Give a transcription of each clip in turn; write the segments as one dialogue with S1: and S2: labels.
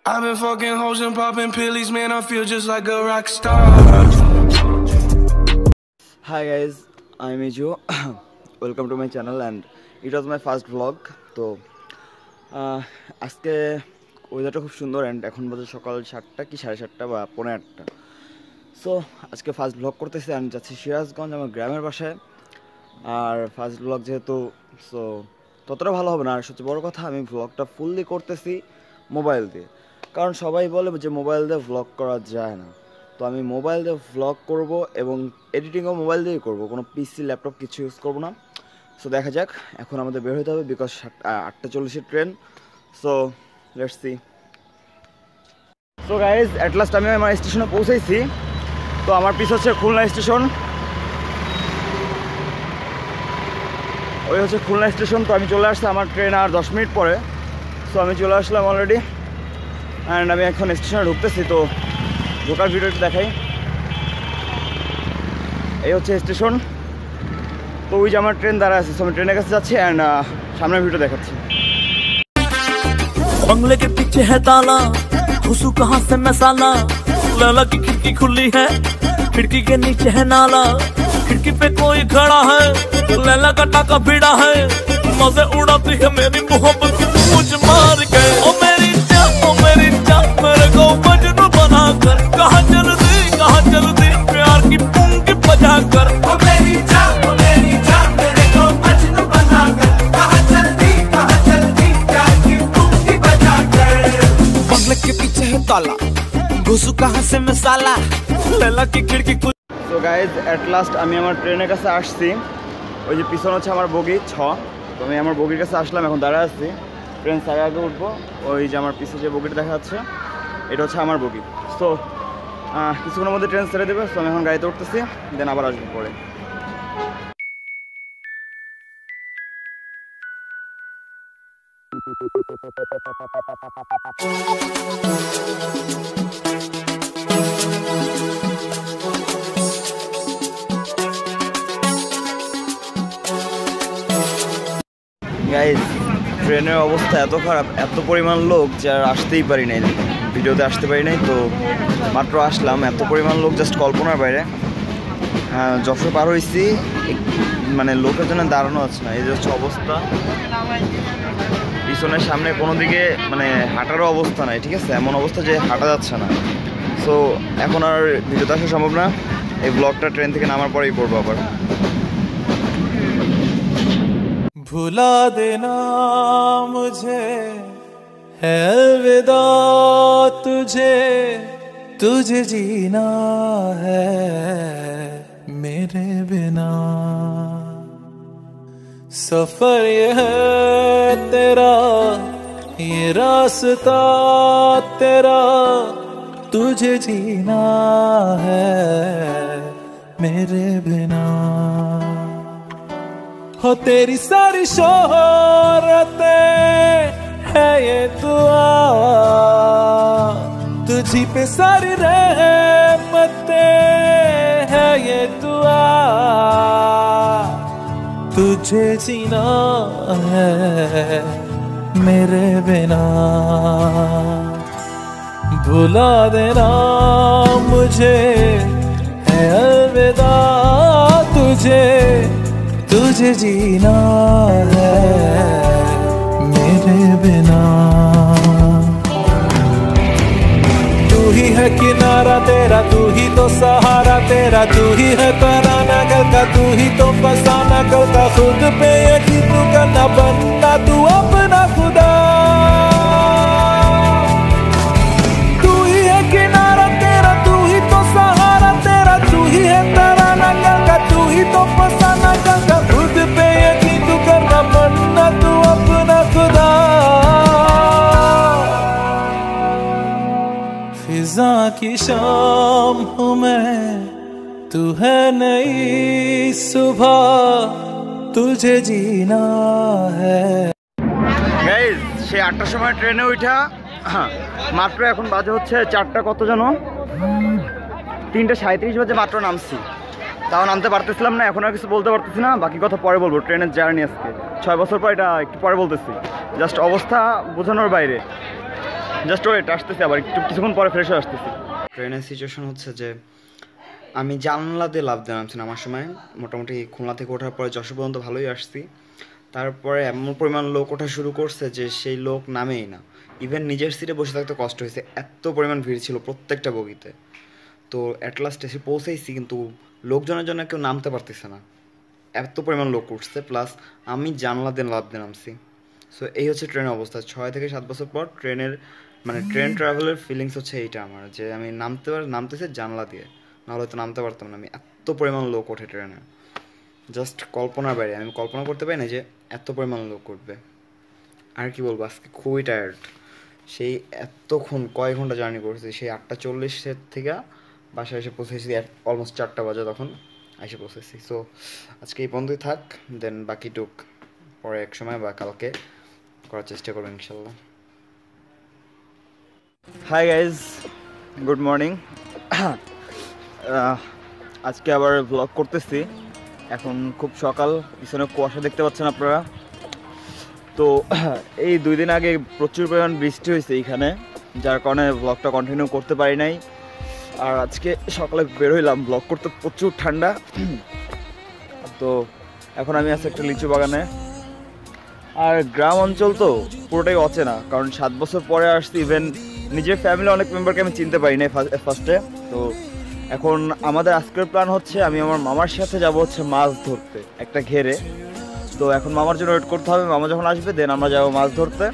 S1: I've been fucking hoes and popping pillies, man. I feel just like a rock star.
S2: Hi guys, I'm Ijo. Welcome to my channel and it was my first vlog. তো আজকে ওয়েদারটা খুব সুন্দর and এখন বাজে সকাল 7টা কি 7:30 বা 8:45। সো আজকে ফার্স্ট ভ্লগ করতেছি আমি যাচ্ছি সিরাজগঞ্জ আমার গ্রামের বাসায়। আর ফার্স্ট ভ্লগ যেহেতু সো ততটা ভালো হবে না। আর সবচেয়ে বড় কথা আমি ভ্লগটা ফুললি করতেছি মোবাইল দিয়ে, কারণ সবাই বলে যে মোবাইল দিয়ে ভ্লগ করা যায় না। তো আমি মোবাইল দিয়ে ভ্লগ করব এবং এডিটিংও মোবাইল দিয়েই করব, কোনো পিসি ল্যাপটপ কিছু ইউজ করব না। সো দেখা যাক, এখন আমাদের বের হতে হবে because 8:40 train. So let's see. So guys at last আমি আমার স্টেশনে পৌঁছেছি। তো আমার পিছ হচ্ছে খুলনা স্টেশন, ওই হচ্ছে খুলনা স্টেশন। তো আমি চলে আসছি, আমার ট্রেন আর 10 মিনিট পরে। সো আমি চলে আসলাম অলরেডি অ্যান্ড আমি এখন স্টেশনে ঢুকতেছি। তো ঢোকার ভিডিওটা দেখাই। এই হচ্ছে স্টেশন। তো ওই যে আমার ট্রেন দাঁড়া আছে, আমি ট্রেনের কাছে যাচ্ছি অ্যান্ড সামনের ভিডিও দেখাচ্ছি।
S3: बंगले के पीछे है ताला, घुसू कहाँ से मैं साला। लैला की खिड़की खुली है, खिड़की के नीचे है नाला। खिड़की पे कोई खड़ा है, लैला का टाका भिड़ा है। मजे उड़ाती है मेरी मोहब्बत की पूछ मार के। ओ मेरी जान, ओ मेरी जान, मेरे को मजनू बना कर। कहाँ चल दी प्यार की पुंगी बजा कर। ओ मेरी जान, ओ मेरी जान, मेरे को मजनू बना कर। कहाँ चल दी प्यार की पुंगी बजा कर। बंगले के पीछे है ताला, घुसू कहाँ से मैं साला। लैला की खिड़की।
S2: সো গাইজ অ্যাট লাস্ট আমি আমার ট্রেনের কাছে আসছি। ওই যে পিছনে হচ্ছে আমার বগি 6। তো আমি আমার বগির কাছে আসলাম, এখন দাঁড়ায় আসছি। ট্রেন সাড়ে আগে উঠবো। ওই যে আমার পিছনে যে বগিটা দেখা যাচ্ছে এটা হচ্ছে আমার বগি। সো কিছুক্ষণের মধ্যে ট্রেন ছেড়ে দেবে। সো আমি এখন গাড়িতে উঠতেছি, দেন আবার আসবো পরে। গাইজ ট্রেনের অবস্থা এত খারাপ, এত পরিমাণ লোক যে আর আসতেই পারি নাই, ভিডিওতে আসতে পারি নাই। তো মাত্র আসলাম, এত পরিমাণ লোক জাস্ট কল্পনার বাইরে। যশোর পার হয়েছি, মানে লোকের জন্য দাঁড়ানো আছে না। এই যে হচ্ছে অবস্থা, পিছনের সামনে কোনো দিকে মানে হাঁটারও অবস্থা নাই। ঠিক আছে, এমন অবস্থা যে হাঁটা যাচ্ছে না। সো এখন আর ভিডিওতে আসা সম্ভব না। এই ব্লগটা ট্রেন থেকে নামার পরেই করবো আবার।
S3: भुला देना मुझे है अलविदा तुझे जीना है मेरे बिना। सफर ये है तेरा, ये रास्ता तेरा, तुझे जीना है मेरे बिना। हो तेरी सारी शोहरतें है ये दुआ, तुझी पे सारी रहमतें है ये दुआ। तुझे जीना है मेरे बिना। भुला देना मुझे है अलविदा तुझे जीना है मेरे बिना। तू ही है किनारा तेरा, तू ही तो सहारा तेरा, तू ही है तराना कल का, तू ही तो फसाना कल का। खुद पे यकीन तू करना, बनना तू अपना खुदा। तू ही है किनारा तेरा, तू ही तो सहारा तेरा, तू ही है तराना कल का, तू ही तो फसाना कल का। खुद पे यकीन तू करना, बनना तू अपना खुदा। फिजा की शाम हूँ मैं, तू है नई सुबह, तुझे जीना है।
S2: গাইজ সেই 8টার সময় ট্রেনে উঠা মাত্র এখন বাজে হচ্ছে 4টা কত যেন 3:37 বাজে মাত্র নামছি। তাও নামতে পারতেছিলাম না, এখন আর কিছু বলতে পারতেছি না। বাকি কথা পরে বলবো। ট্রেনের জার্নি আজকে 6 বছর পর, এটা একটু পরে বলতেছি। জাস্ট অবস্থা বোঝানোর বাইরে। জাস্ট ওয়েট, আসতেছি, আবার একটু কিছুক্ষণ পরে ফ্রেশ হয়ে আসতেছি। ট্রেনের সিচুয়েশন হচ্ছে যে আমি জানলা দিয়ে লাফ দিয়ে নামছি নামার সময়। মোটামুটি খুলনা থেকে ওঠার পরে যশোর পর্যন্ত ভালোই আসছি। তারপরে এমন পরিমাণ লোক ওঠা শুরু করছে যে সেই লোক নামেই না। ইভেন নিজের সিটে বসে থাকতে কষ্ট হয়েছে, এত পরিমাণ ভিড় ছিল প্রত্যেকটা বগিতে। তো অ্যাট লাস্ট এসে পৌঁছেইছি, কিন্তু লোকজনের জন্য কেউ নামতে পারতেছে না, এত পরিমাণ লোক উঠছে। প্লাস আমি জানলা দিয়ে লাফ দিয়ে নামছি। সো এই হচ্ছে ট্রেনের অবস্থা। 6 থেকে 7 বছর পর ট্রেনের ট্রেন ট্রাভেলের ফিলিংস হচ্ছে এইটা আমার, যে আমি নামতেছি জানলা দিয়ে, নাহলে তো নামতে পারতাম না আমি। এত পরিমাণ লোক ওঠে ট্রেনে, জাস্ট কল্পনার বাইরে। আমি কল্পনা করতে পারি না যে এত পরিমাণ লোক উঠবে। আর কি বলবো, আজকে খুবই টায়ার্ড। সেই এতক্ষণ কয়েক ঘন্টা জার্নি করেছি, সেই 8:40 থেকে বাসায় এসে পৌঁছেছি অলমোস্ট 4টা বাজে, তখন এসে পৌঁছেছি। সো আজকে এই পর্যন্তই থাক, দেন বাকিটুক পরে এক সময় বা কালকে করার চেষ্টা করবো ইনশাল্লাহ। Hi guys, good morning. আজকে আবার ব্লগ করতেছি। এখন খুব সকাল, পিছনে কুয়াশা দেখতে পাচ্ছেন আপনারা। তো এই 2 দিন আগে প্রচুর পরিমাণ বৃষ্টি হয়েছে এইখানে, যার কারণে ব্লগটা কন্টিনিউ করতে পারি নাই। আর আজকে সকালে বেরোইলাম ব্লগ করতে, প্রচুর ঠান্ডা। তো এখন আমি আছি একটা লিচু বাগানে। আর গ্রাম অঞ্চল তো পুরোটাই অচেনা, কারণ 7 বছর পরে আসছি। ইভেন নিজের ফ্যামিলি অনেক মেম্বারকে আমি চিনতে পারি নাই ফার্স্টে। তো এখন আমাদের আজকের প্ল্যান হচ্ছে আমি আমার মামার সাথে যাব হচ্ছে মাছ ধরতে একটা ঘেরে। তো এখন মামার জন্য ওয়েট করতে হবে, মামা যখন আসবে দেন আমরা যাবো মাছ ধরতে।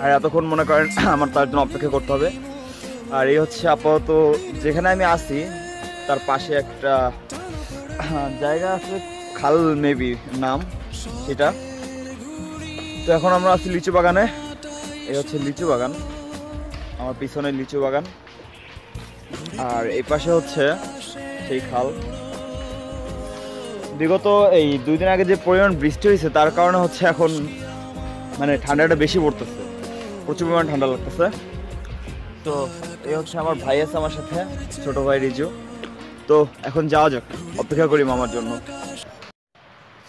S2: আর এতক্ষণ মনে করেন আমার তার জন্য অপেক্ষা করতে হবে। আর এই হচ্ছে আপাতত যেখানে আমি আছি তার পাশে একটা জায়গা আছে, খাল মেবি নাম সেটা। তো এখন আমরা আছি লিচু বাগানে। এই হচ্ছে লিচু বাগান, আমার পিছনে লিচু বাগান। আর এই পাশে হচ্ছে সেই খাল। বিগত এই 2 দিন আগে যে পরিমাণ বৃষ্টি হয়েছে তার কারণে হচ্ছে এখন ঠান্ডাটা বেশি পড়তেছে, প্রচুর পরিমাণ ঠান্ডা লাগতেছে। তো এই হচ্ছে আমার ভাই আছে আমার সাথে, ছোট ভাই রিজু। তো এখন যাওয়া যাক, অপেক্ষা করি মামার জন্য।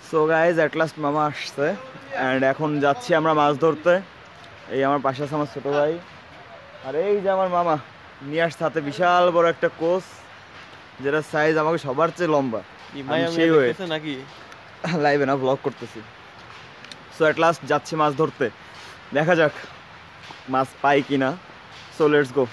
S2: সো গাইজ, অ্যাট লাস্ট মামা আসছে অ্যান্ড এখন যাচ্ছি আমরা মাছ ধরতে। এই আমার পাশে আছে আমার ছোট ভাই, আর এই যে আমার মামা নিয়ে আসছে হাতে বিশাল বড় একটা কোস, যেটা সাইজ আমাকে সবার চেয়ে লম্বা। নাকি লাইভে না, ব্লগ করতেছি। সো অ্যাট লাস্ট যাচ্ছি মাছ ধরতে, দেখা যাক মাছ পাই কিনা। So let's go.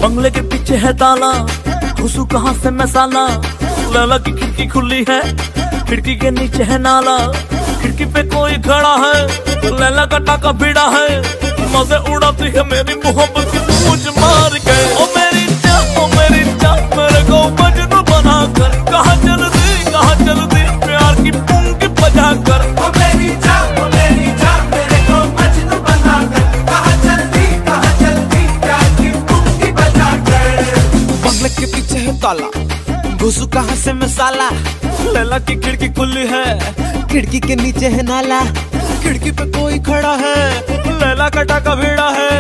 S3: बंगले के पीछे है ताला, घुसू कहाँ से मैं साला। लैला की खिड़की खुली है, खिड़की के नीचे है नाला। खिड़की पे कोई खड़ा है, लैला का टाका भिड़ा है। मजे उड़ाती है मेरी मोहब्बत की पूछ मार के। ओ मेरी जान, ओ मेरी जान, मेरे को मजनू बना कर। कहाँ चलती प्यार की पुंगी बजा कर। ओ मेरी जान, मेरे को मजनू बना कर। कहाँ चलती प्यार की पुंगी बजा कर। बंगले के पीछे है ताला, घुसू कहाँ से मैं साला। लैला की खिड़की खुली है, खिड़की के नीचे है नाला। खिड़की पे कोई खड़ा है, लैला का टाका भिड़ा है।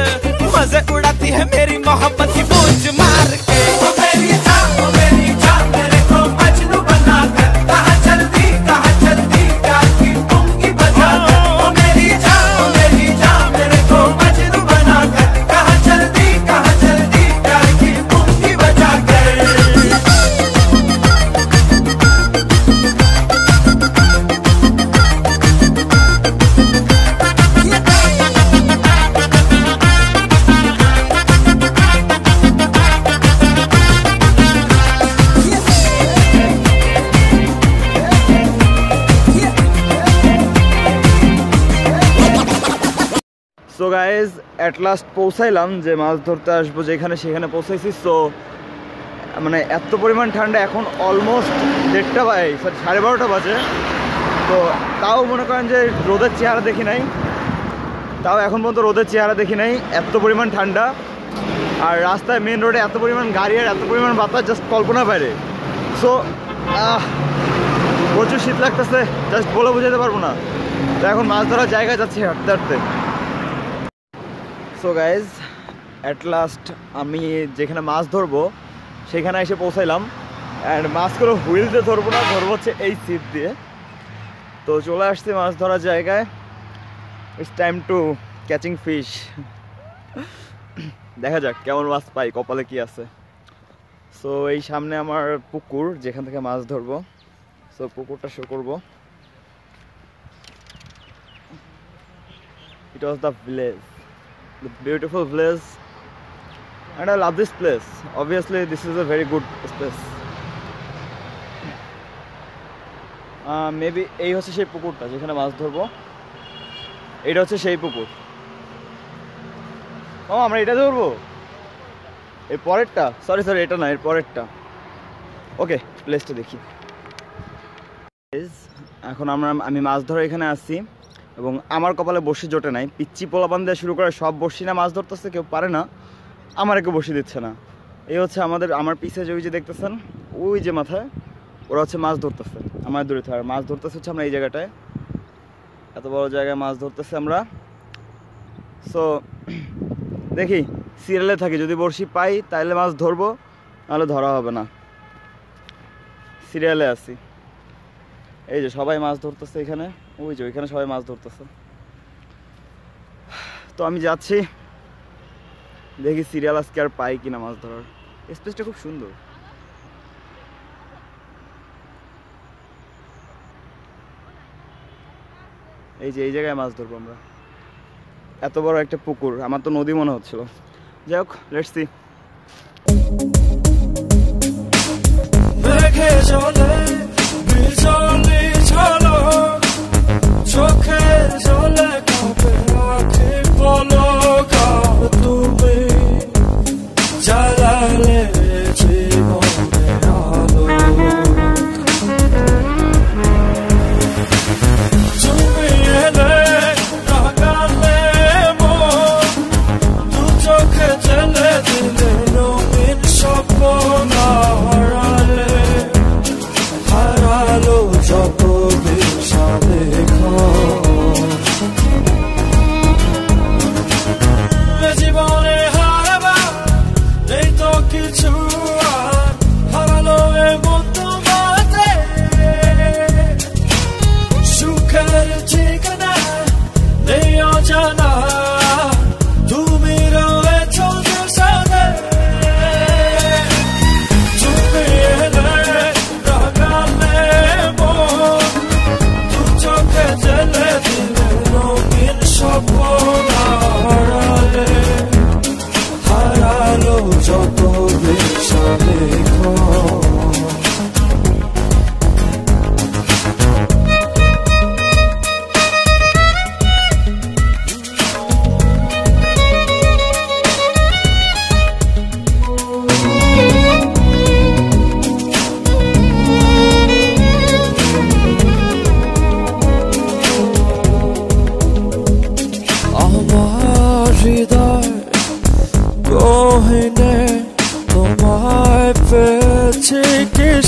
S3: मजे उड़ाती है मेरी मोहब्बत की पूछ मार के। ओ मेरी जान, मेरे को मजनू बना कर। कहाँ चलती प्यार की पुंगी बजा कर। ओ मेरी जान, मेरे को मजनू बना कर। कहाँ चलती प्यार की पुंगी बजा कर।
S2: সো গাইজ, অ্যাট লাস্ট পৌঁছাইলাম যে মাছ ধরতে আসবো যেখানে, সেখানে পৌঁছাইছি। সো এত পরিমাণ ঠান্ডা, এখন অলমোস্ট 12:30 বাজে। তো তাও মনে করেন যে রোদের চেহারা দেখি নাই, এখন পর্যন্ত রোদের চেহারা দেখি নাই, এত পরিমাণ ঠান্ডা। আর রাস্তায় মেন রোডে এত পরিমাণ গাড়ি আর এত পরিমাণ বাতাস, জাস্ট কল্পনার বাইরে। সো প্রচুর শীত লাগতেছে, জাস্ট বলে বোঝাতে পারবো না। তো এখন মাছ ধরার জায়গায় যাচ্ছি হাঁটতে হাঁটতে। সো গাইজ, অ্যাট লাস্ট আমি যেখানে মাছ ধরবো সেখানে এসে পৌঁছাইলাম। অ্যান্ড মাছ করে হুইল দিয়ে ধরবো না, ধরবো হচ্ছে এই ছিপ দিয়ে। তো চলে আসছি মাছ ধরার জায়গায়। It's time to catching fish. দেখা যাক কেমন মাছ পাই, কপালে কি আছে। সো এই সামনে আমার পুকুর, যেখান থেকে মাছ ধরবো। সো পুকুরটা শো করবো। It was the village, the beautiful village, and I love this place. Obviously this is a very good place. Maybe এই হচ্ছে সেই পুকুরটা যেখানে মাছ ধরবো। এটা হচ্ছে সেই পুকুর। আমরা এটা ধরবো, এর পরেরটা। সরি এটা না, এর পরেরটা। ওকে, প্লেসটা দেখি। এখন আমি মাছ ধরে এখানে আসছি এবং আমার কপালে বড়শি জোটে নাই। পিচ্ছি পোলাপান দিয়ে শুরু করে সব বড়শি না মাছ ধরতেছে, কেউ পারে না, আমার কেউ বড়শি দিচ্ছে না। এই হচ্ছে আমার পিছে যে ওই যে দেখতেছেন, ওই যে মাথায় ওরা হচ্ছে মাছ ধরতেছে, আমার দূরে থাকে। আর মাছ ধরতেছে হচ্ছে আমরা এই জায়গাটায়, এত বড় জায়গায় মাছ ধরতেছে আমরা। সো দেখি সিরিয়ালে থাকি, যদি বড়শি পাই তাহলে মাছ ধরবো, নাহলে ধরা হবে না। সিরিয়ালে আছি। এই যে সবাই মাছ ধরতেছে এখানে, ওই যে ওইখানে সবাই মাছ ধরতেছে। তো আমি যাচ্ছি, দেখি সিরিয়াল আজকে আর পাই কিনা মাছ ধরার। স্পেসটা খুব সুন্দর। এই যে এই জায়গায় মাছ ধরবো আমরা। এত বড় একটা পুকুর, আমার তো নদী মনে হচ্ছিল। যাই হোক, লেটস সি।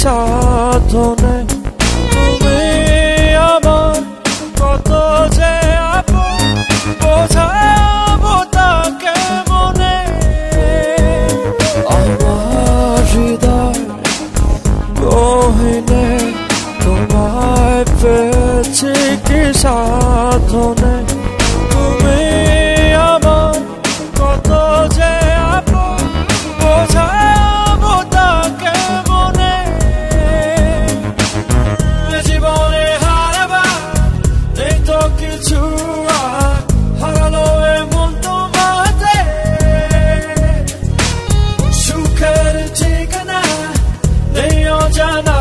S4: সাধনে তুমি আমার কত যে আপন, বোঝাবো তাকে মনে। আমার হৃদয় গহীনে তোমায় পেয়েছি কি সাধনে, তুমি আমার কত যে আপন, বোঝাবো তাকে মনে। জীবনে হারাবার নেই তো কিছু, হারালো এমন তোমাতে, সুখের ঠিকানা নেই অজানা,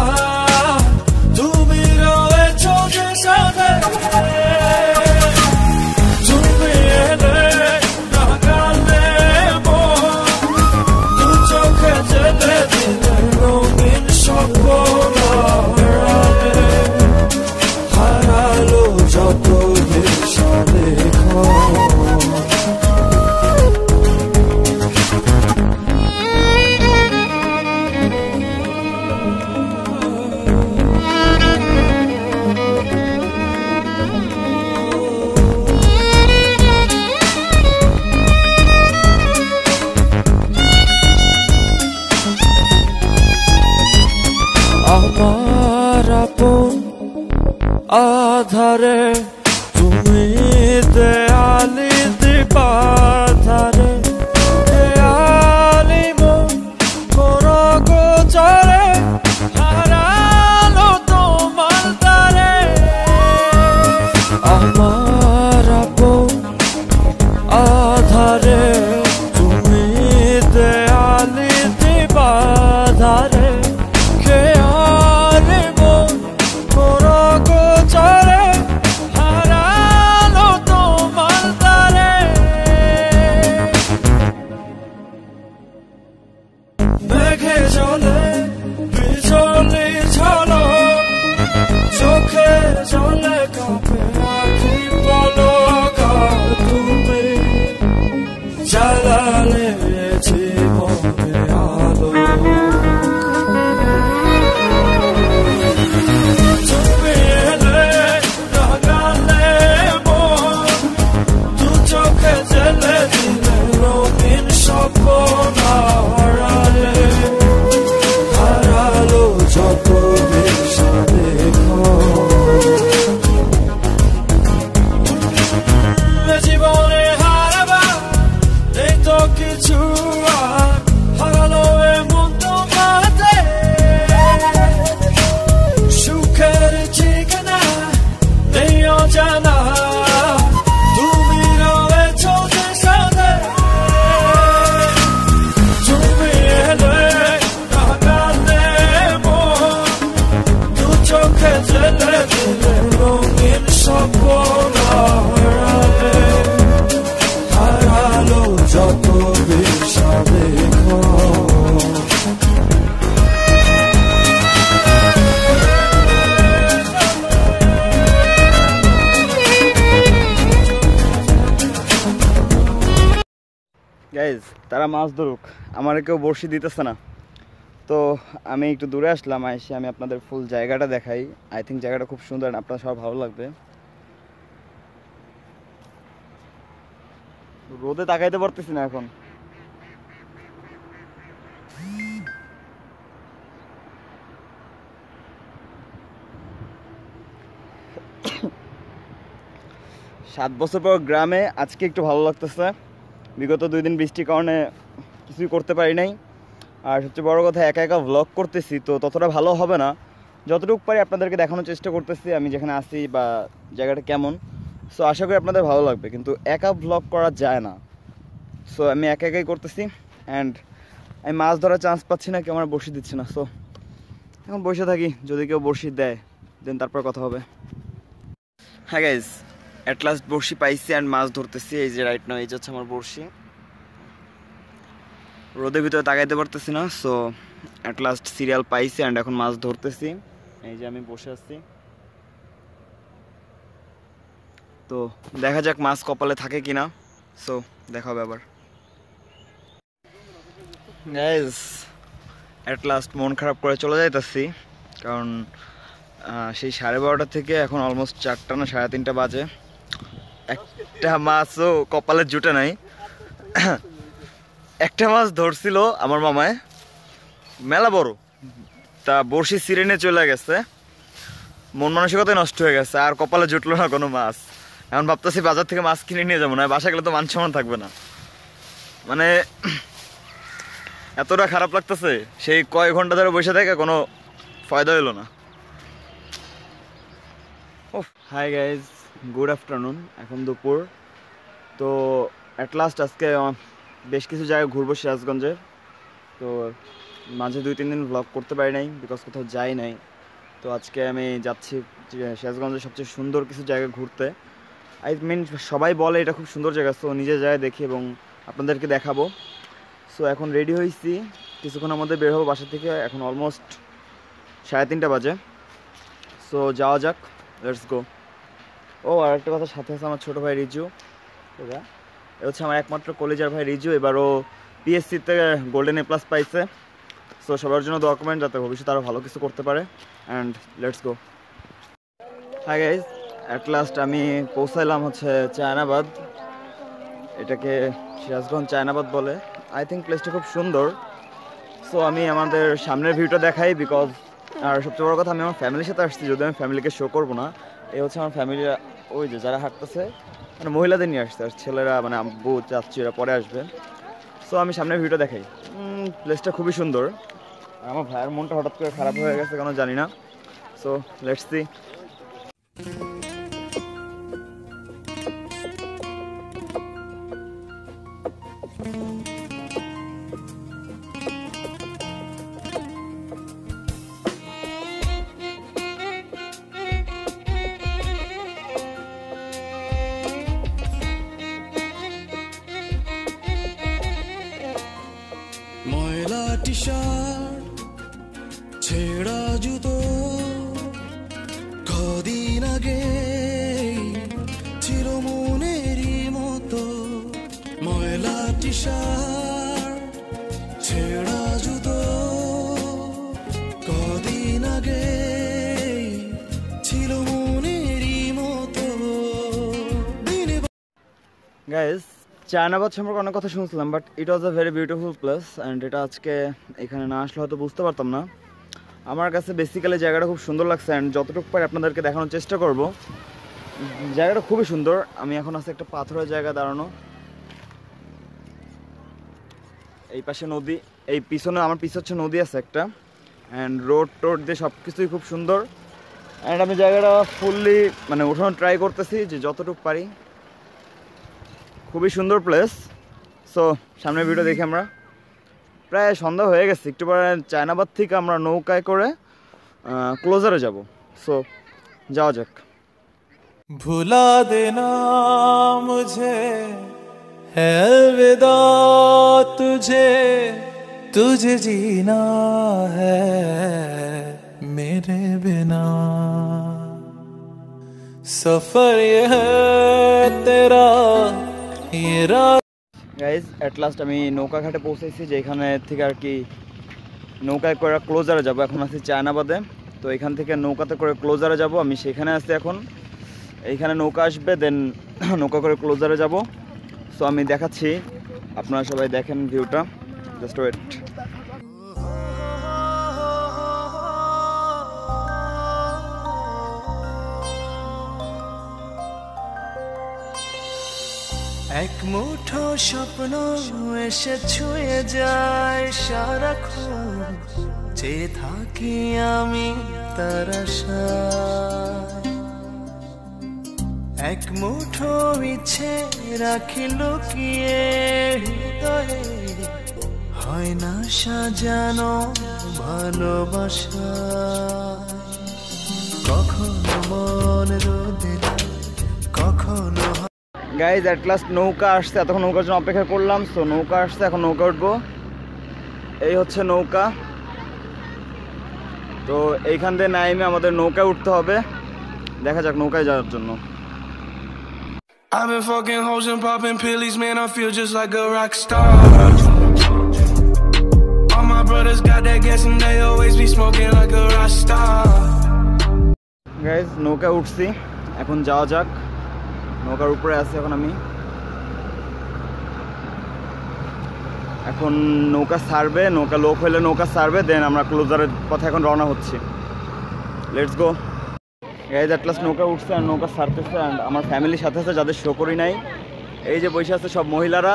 S4: তুমি রয়েছ যে সাথে। তুমি এলে না কালে মন, দু চোখে জেলে দিলে রঙিন স্বপ্ন, হারালো যত বিশালে ঘর। আধারে তুমি দেয়ালি দীপাধারে দেয়ালি মন কোন গোচরে হারালো তোমার দ্বারে আমার আপন আধারে তুমি দেয়ালি দীপাধারে খেয়ালে মন কোন গোচরে হারালো তোমার দ্বারে মেঘে জলে বিজলি ঝলক চোখে জলে কাঁপে আখি পলক তুমি জ্বালালে জীবনে আলো তুমি এলে রাঙালে মন দু চোখে জেলে দিলে রঙিন স্বপ্ন হারালে হারালো যত বিষাদে জীবনে হারাবা এই তো কিছু আর হারালো এমন তোমাতে সুখের ঠিকানা নেই অজানা তুমি রয়েছ যে সাথে তুমি এলে রাঙালে মন দু চোখে জেলে দিলে রঙিন স্বপ্ন হারালে হারালো যত বিষাদে
S2: গাইজ তারা মাছ ধরুক, আমার কেউ বড়শি দিতেছে না। তো আমি একটু দূরে আসলাম, এসে আমি আপনাদের ফুল জায়গাটা দেখাই। আই থিঙ্ক জায়গাটা খুব সুন্দর, আপনার সবার ভালো লাগবে। রোদে তাকাইতে পারতেছি না এখন। সাত বছর পর গ্রামে আজকে একটু ভালো লাগতেছে। বিগত 2 দিন বৃষ্টির কারণে কিছুই করতে পারি নাই। আর সবচেয়ে বড় কথা, একা একা ভ্লগ করতেছি, তো ততটা ভালো হবে না। যতটুকু পারি আপনাদেরকে দেখানোর চেষ্টা করতেছি আমি যেখানে আছি বা জায়গাটা কেমন। সো আশা করি আপনাদের ভালো লাগবে, কিন্তু একা ভ্লগ করা যায় না। সো আমি একা একাই করতেছি অ্যান্ড আমি মাছ ধরার চান্স পাচ্ছি না, কেউ আমার বড়শি দিচ্ছে না। সো এখন বসে থাকি, যদি কেউ বড়শি দেয় দেন তারপর কথা হবে। হ্যাঁ গাইজ, অ্যাট লাস্ট বড়শি পাইছি অ্যান্ড মাছ ধরতেছি। এই যে রাইট নাও, এই যে হচ্ছে আমার বড়শি। রোদের ভিতরে তাকাইতে পারতেছি না। সো অ্যাট লাস্ট সিরিয়াল পাইছি অ্যান্ড এখন মাছ ধরতেছি। এই যে আমি বসে আছি, তো দেখা যাক মাছ কপালে থাকে কিনা। সো দেখা হবে আবার। গাইজ অ্যাট লাস্ট মন খারাপ করে চলে যাইতেছি, কারণ সেই 12:30 থেকে এখন অলমোস্ট 4টা না 3:30 বাজে। একটা মাছও কপালে জুটে নাই। একটা মাছ ধরছিল আমার মামায়, মেলা বড়, তা বড়শি সিরেনে চলে গেছে। মন মানসিকতাই নষ্ট হয়ে গেছে, আর কপালে জুটলো না কোনো মাছ। এখন ভাবতেছি বাজার থেকে মাছ কিনে নিয়ে যাবো, না বাসা গেলে তো মান সম্মান থাকবে না। মানে এতটা খারাপ লাগতেছে, সেই কয়েক ঘন্টা ধরে বসে থেকে কোনো ফায়দা হলো না। ও হাই গাইজ, গুড আফটারনুন। এখন দুপুর। তো অ্যাট লাস্ট আজকে বেশ কিছু জায়গায় ঘুরবো সিরাজগঞ্জের। তো মাঝে 2-3 দিন ভ্লগ করতে পারি নাই, বিকজ কোথাও যাই নাই। তো আজকে আমি যাচ্ছি সিরাজগঞ্জের সবচেয়ে সুন্দর কিছু জায়গা ঘুরতে। আই মিন সবাই বলে এটা খুব সুন্দর জায়গা, সো নিজে যায় দেখি এবং আপনাদেরকে দেখাবো। সো এখন রেডি হয়েছি, কিছুক্ষণ আমাদের বের হবো বাসা থেকে। এখন অলমোস্ট 3:30 বাজে। সো যাওয়া যাক, লেটস গো। ও আর একটা কথা, সাথে আছে আমার ছোটো ভাই রিজু। এ হচ্ছে আমার একমাত্র কলেজের ভাই রিজু। এবারও পিএসসিতে গোল্ডেন A+ পাইছে। সো সবার জন্য দোয়া করবেন যাতে ভবিষ্যতে আরও ভালো কিছু করতে পারে। And let's go. Hi guys, at last আমি পৌঁছাইলাম হচ্ছে চায়নাবাদ। এটাকে সিরাজগঞ্জ চায়নাবাদ বলে। আই থিঙ্ক প্লেসটা খুব সুন্দর। সো আমি আমাদের সামনের ভিউটা দেখাই, বিকজ আর সবচেয়ে বড় কথা, আমি আমার ফ্যামিলির সাথে আসছি, যদিও আমি ফ্যামিলিকে শো করবো না, এই হচ্ছে আমার ফ্যামিলি, ওই যে যারা হাঁটতেছে মানে মহিলাদের নিয়ে আসছে, আর ছেলেরা মানে আব্বু চাচ্ছিরা পরে আসবে। সো আমি সামনের ভিডিও দেখাই। প্লেসটা খুবই সুন্দর। আমার ভাইয়ের মনটা হঠাৎ করে খারাপ হয়ে গেছে কেন জানি না। So let's see.
S4: ময়লা টি শার্ট, ছেঁড়া জুতো, কদিন আগে ছিল মনেরই মতো। ময়লা টি শার্ট, ছেঁড়া জুতো, কদিন আগে ছিল মনেরই মতো।
S2: গাইজ, চায়নাবাদ সম্পর্কে অনেক কথা শুনছিলাম, but it was a very beautiful place and এটা আজকে এখানে না আসলে হয়তো বুঝতে পারতাম না। আমার কাছে বেসিক্যালি জায়গাটা খুব সুন্দর লাগছে অ্যান্ড যতটুকু পারি আপনাদেরকে দেখানোর চেষ্টা করব। জায়গাটা খুবই সুন্দর। আমি এখন আছে একটা পাথরের জায়গা দাঁড়ানো, এই পাশে নদী, এই পিছনে আমার পিছনে হচ্ছে নদী আছে একটা, অ্যান্ড রোড টোড দিয়ে সব কিছুই খুব সুন্দর। অ্যান্ড আমি জায়গাটা ফুললি মানে ওঠানোর ট্রাই করতেছি যে যতটুকু পারি। খুবই সুন্দর প্লেস। সো সামনের ভিডিও দেখি। আমরা প্রায় সন্ধ্যা হয়ে গেছে, একটু পরে চায়নাবাদ থেকে আমরা নৌকায় করে ক্লোজারে যাব। সো যাওয়া যাক।
S4: भुला देना मुझे है अलविदा तुझे, तुझे जीना है मेरे बिना। सफर ये है तेरा ये रात।
S2: গাইজ, অ্যাট লাস্ট আমি নৌকা ঘাটে পৌঁছেছি, যেখানে থেকে আর কি নৌকায় করে ক্লোজারে যাব। এখন আছি চায়নাবাদে, তো এখান থেকে নৌকাতে করে ক্লোজারে যাব। আমি সেখানে আছি এখন। এইখানে নৌকা আসবে, দেন নৌকা করে ক্লোজারে যাব। সো আমি দেখাচ্ছি, আপনারা সবাই দেখেন ভিউটা। Just wait.
S4: এক মুঠো স্বপ্ন এসে ছুঁয়ে যায় সারাক্ষণ, চেয়ে থাকি আমি তার আশায়। এক মুঠো ইচ্ছে রাখি লুকিয়ে হৃদয়ে, হয় না সাজানো ভালোবাসা। কখনো মন রোদে, কখনো
S2: গাইজ, অ্যাট লাস্ট নৌকা আসছে। এতক্ষণ নৌকার জন্য অপেক্ষা করলাম। সো নৌকা আসছে, এখন নৌকা উঠবো। এই হচ্ছে নৌকা। তো এইখান থেকে নাইমে আমাদের নৌকায় উঠতে হবে। দেখা যাক নৌকায় যাওয়ার জন্য।
S1: I've been fucking hoes and popping pillies, man, I feel just like a rock star. All my brothers got that gas and they always be smoking like a rock star.
S2: Guys, নৌকায় উঠছি, এখন যাওয়া যাক। নৌকার উপরে আছি এখন আমি। এখন নৌকা ছাড়বে, নৌকা লোক হইলে নৌকা ছাড়বে, দেন আমরা ক্লোজারের পথে এখন রওনা হচ্ছি। Let's go. Guys, at last নৌকা উঠছে আর নৌকা ছাড়তেছে। অ্যান্ড আমার ফ্যামিলির সাথে আছে, যাদের শো করি নাই, এই যে বসে আছে সব মহিলারা।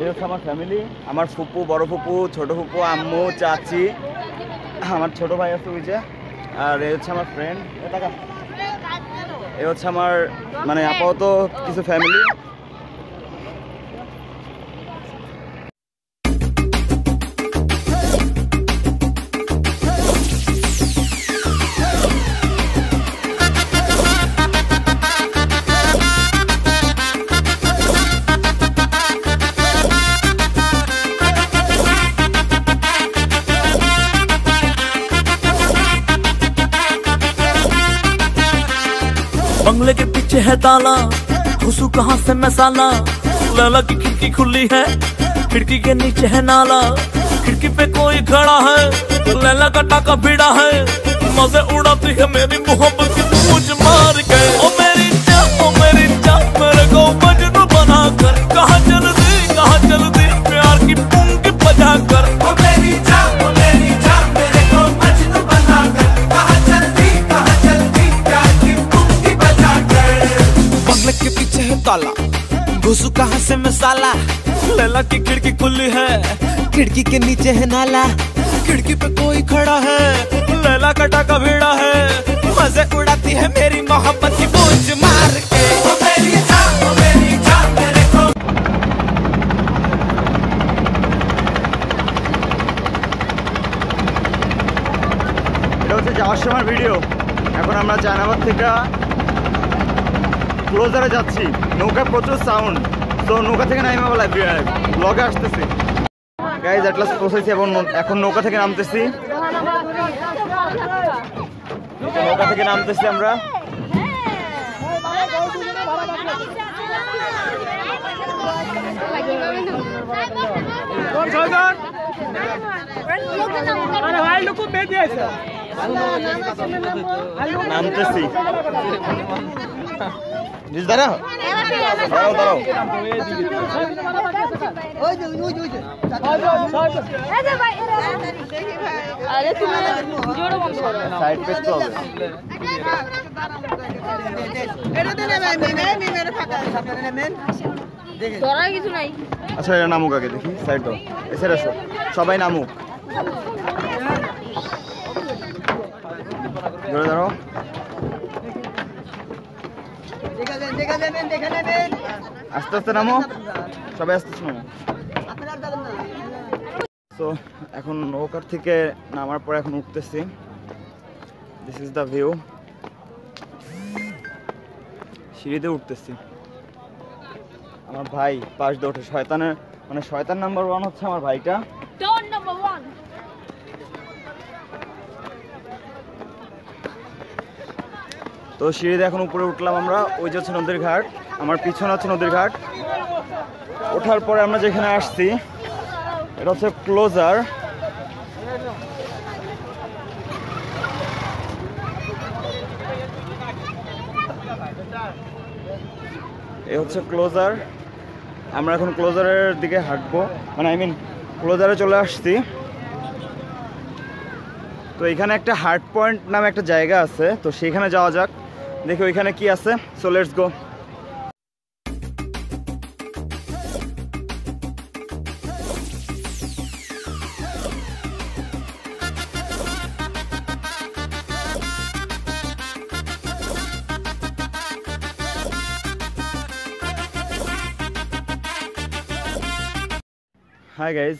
S2: এই হচ্ছে আমার ফ্যামিলি, আমার ফুপু, বড় ফুপু, ছোট ফুপু, আম্মু, চাচি, আমার ছোট ভাই আছে ওই যে, আর এই হচ্ছে আমার ফ্রেন্ড। এই হচ্ছে আমার মানে আপাতত কিছু ফ্যামিলি।
S3: बंगले के पीछे है ताला, घुसू कहाँ से मैं साला। लैला की खिड़की खुली है, खिड़की के नीचे है नाला। खिड़की पे कोई खड़ा है, लैला का टाका भिड़ा है। मजे उड़ाती है मेरी मोहब्बत की पूछ मार के। ओ मेरी जान, ओ मेरी जान, मेरे को मजनू बना कर। कहाँ चल दी प्यार की पुंगी बजा कर।
S4: ओ मेरी जान, मेरे को मजनू बना कर। कहाँ चल दी प्यार की पुंगी
S3: घुसू कहाँ से मसाला, लैला की खिड़की खुली है, खिड़की के नीचे है नाला, खिड़की पे कोई खड़ा है, लैला का टाका भिड़ा है, मजे उड़ाती है मेरी मोहब्बत की बूझ मार के। ओ मेरी जान मेरे को।
S2: এটা হচ্ছে যাওয়ার সময় ভিডিও। এখন আমরা চায়নাবাদ থেকে ক্লোজারে যাচ্ছি, নৌকা প্রচুর সাউন্ড, তো নৌকা থেকে নামে বলা ব্লগে আসতেছি। গাইজ এট লাস্ট পৌঁছেছি এবং এখন নৌকা থেকে নামতেছি, নৌকা থেকে নামতেছি আমরা। নামতেছি দাঁড়াও দাঁড়াও দাঁড়াও। সাইড পেজ তো হবে। আচ্ছা এটা নামুক আগে, দেখি সাইড দাও, এসে আসো সবাই নামুক। ধরে দাঁড়াও, আস্তে আস্তে নামো, সবাই আস্তে আস্তে নামো। তো এখন নৌকার থেকে নামার পর এখন উঠতেছি। This is the view. সিঁড়িতে উঠতেছি, আমার ভাই পাশ দিয়ে ওঠে। শয়তানের মানে শয়তান নাম্বার 1 হচ্ছে আমার ভাইটা। তো সিঁড়িতে এখন উপরে উঠলাম আমরা। ওই যে হচ্ছে নদীর ঘাট, আমার পিছনে হচ্ছে নদীর ঘাট। ওঠার পরে আমরা যেখানে আসছি এটা হচ্ছে ক্লোজার। এই হচ্ছে ক্লোজার। আমরা এখন ক্লোজারের দিকে হাঁটবো, মানে আই মিন ক্লোজারে চলে আসছি। তো এখানে একটা হার্ট পয়েন্ট নামে একটা জায়গা আছে, তো সেখানে যাওয়া যাক, দেখি ওইখানে কি আছে। So let's go. Hi guys,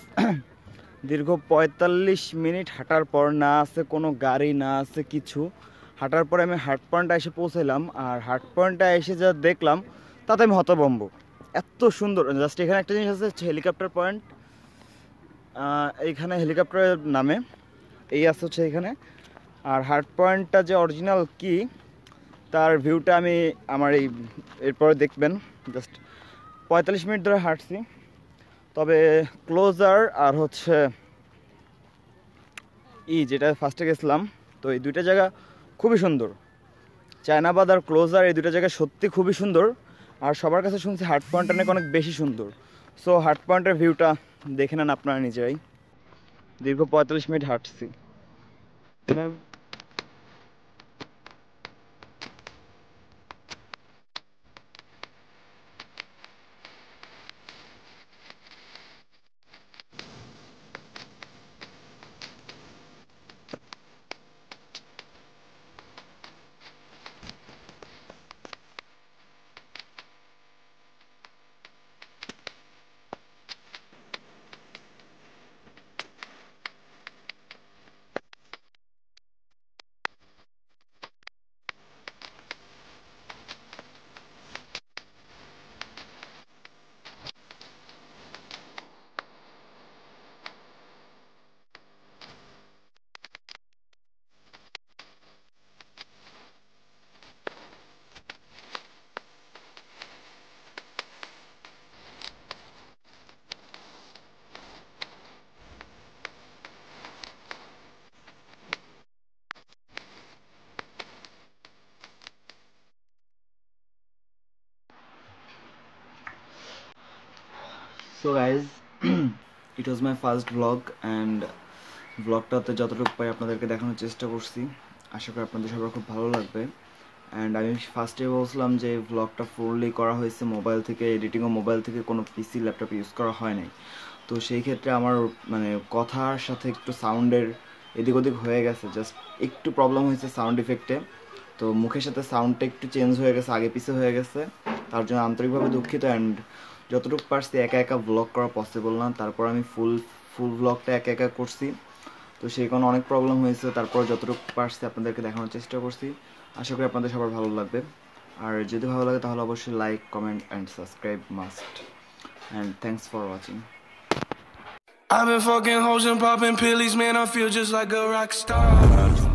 S2: দীর্ঘ 45 মিনিট হাঁটার পর, না আছে কোনো গাড়ি, না আছে কিছু, হাঁটার পরে আমি হার্ট পয়েন্টে এসে পৌঁছালাম। আর হার্ট পয়েন্টে এসে যা দেখলাম তাতে আমি হতভম্ব। এত সুন্দর, জাস্ট এখানে একটা জিনিস আছে, হেলিকপ্টার পয়েন্ট। এইখানে হেলিকপ্টারের নামে এই আছে হচ্ছে এখানে। আর হার্ট পয়েন্টটা যে অরিজিনাল কি তার ভিউটা আমি আমার এরপরে দেখবেন। জাস্ট 45 মিনিট ধরে হাঁটছি। তবে ক্লোজার আর হচ্ছে যেটা ফার্স্টে গেছিলাম, তো এই দুইটা জায়গা খুবই সুন্দর। চায়নাবাদ আর ক্লোজার এই দুইটা জায়গা সত্যি খুবই সুন্দর। আর সবার কাছে শুনছি হার্ট পয়েন্টটা নাকি অনেক বেশি সুন্দর। সো হার্ট পয়েন্টের ভিউটা দেখে নেন আপনারা নিজেরাই। দীর্ঘ 45 মিনিট হাঁটছি। So guys, it was my first vlog and vlogটাতে যতটুকু পাই আপনাদেরকে দেখানোর চেষ্টা করছি। আশা করি আপনাদের সবার খুব ভালো লাগবে। অ্যান্ড আমি ফার্স্টে বলছিলাম যে ব্লগটা ফুললি করা হয়েছে মোবাইল থেকে, এডিটিংও মোবাইল থেকে, কোনো পিসি ল্যাপটপ ইউজ করা হয় নাই। তো সেই ক্ষেত্রে আমার মানে কথার সাথে একটু সাউন্ডের এদিক ওদিক হয়ে গেছে, জাস্ট একটু প্রবলেম হয়েছে সাউন্ড ইফেক্টে। তো মুখের সাথে সাউন্ডটা একটু চেঞ্জ হয়ে গেছে, আগে পিছে হয়ে গেছে, তার জন্য আন্তরিকভাবে দুঃখিত। অ্যান্ড যতটুকু পারছি একা একা ব্লগ করা পসিবল না, তারপর আমি ফুল ব্লগটা একা একা করছি। তো সেই কোনো অনেক প্রবলেম হয়েছে, তারপর যতটুকু পারছি আপনাদেরকে দেখানোর চেষ্টা করছি। আশা করি আপনাদের সবার ভালো লাগবে। আর যদি ভালো লাগে তাহলে অবশ্যই like, comment and subscribe must. And thanks for watching.
S1: I've been fucking hoes and popping pillies, man, I feel just like a rock star.